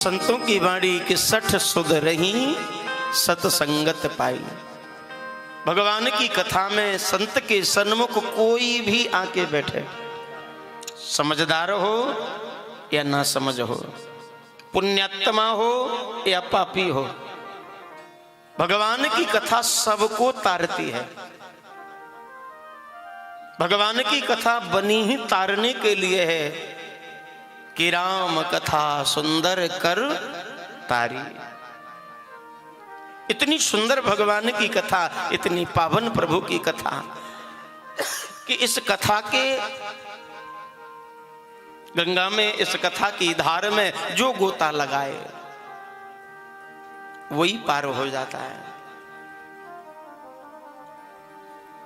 संतों की वाणी कि सठ सुध रही सतसंगत पाई। भगवान की कथा में संत के सन्मुख कोई भी आके बैठे, समझदार हो या ना समझ हो, पुण्यात्मा हो या पापी हो, भगवान की कथा सबको तारती है। भगवान की कथा बनी ही तारने के लिए है कि राम कथा सुंदर कर तारी। इतनी सुंदर भगवान की कथा, इतनी पावन प्रभु की कथा कि इस कथा के गंगा में, इस कथा की धार में जो गोता लगाए वही पार हो जाता है।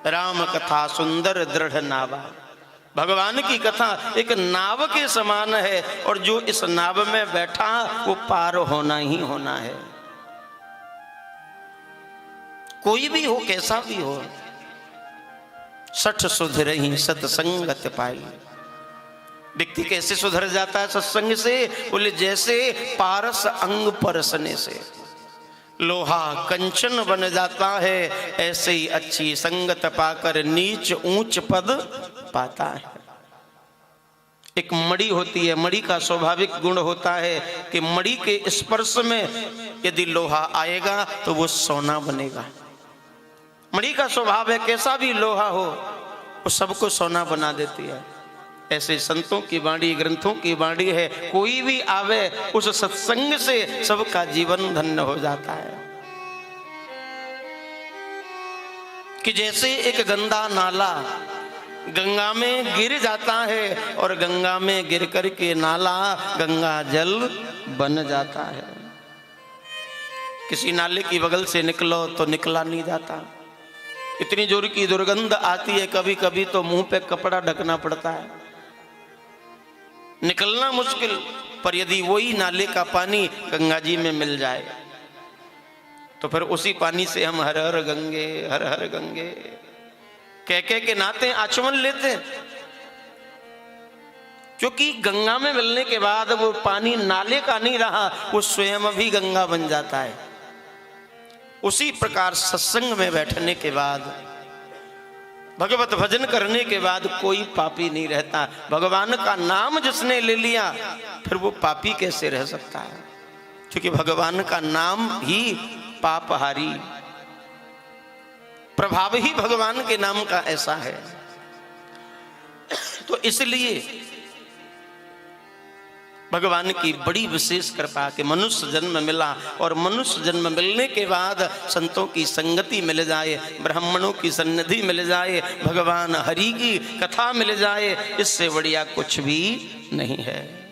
राम कथा सुंदर दृढ़ नावा। भगवान की कथा एक नाव के समान है और जो इस नाव में बैठा वो पार होना ही होना है। कोई भी हो, कैसा भी हो। सठ सुधरहि सतसंगत पाई। व्यक्ति कैसे सुधर जाता है सत्संग से? बोले जैसे पारस अंग परसने से लोहा कंचन बन जाता है, ऐसे ही अच्छी संगत पाकर नीच ऊंच पद पाता है। एक मणि होती है, मणि का स्वाभाविक गुण होता है कि मणि के स्पर्श में यदि लोहा आएगा तो वो सोना बनेगा। मणि का स्वभाव है, कैसा भी लोहा हो वो सबको सोना बना देती है। ऐसे संतों की वाणी, ग्रंथों की वाणी है, कोई भी आवे उस सत्संग से सबका जीवन धन्य हो जाता है। कि जैसे एक गंदा नाला गंगा में गिर जाता है और गंगा में गिर करके नाला गंगा जल बन जाता है। किसी नाले की बगल से निकलो तो निकला नहीं जाता, इतनी जोर की दुर्गंध आती है, कभी कभी तो मुंह पे कपड़ा ढकना पड़ता है, निकलना मुश्किल। पर यदि वही नाले का पानी गंगा जी में मिल जाए तो फिर उसी पानी से हम हर हर गंगे, हर हर गंगे कह के नहाते हैं, आचमन लेते हैं। क्योंकि गंगा में मिलने के बाद वो पानी नाले का नहीं रहा, वो स्वयं भी गंगा बन जाता है। उसी प्रकार सत्संग में बैठने के बाद, भगवत भजन करने के बाद कोई पापी नहीं रहता। भगवान का नाम जिसने ले लिया फिर वो पापी कैसे रह सकता है? क्योंकि भगवान का नाम ही पापहारी, प्रभाव ही भगवान के नाम का ऐसा है। तो इसलिए भगवान की बड़ी विशेष कृपा कि मनुष्य जन्म मिला और मनुष्य जन्म मिलने के बाद संतों की संगति मिल जाए, ब्राह्मणों की सन्निधि मिल जाए, भगवान हरि की कथा मिल जाए, इससे बढ़िया कुछ भी नहीं है।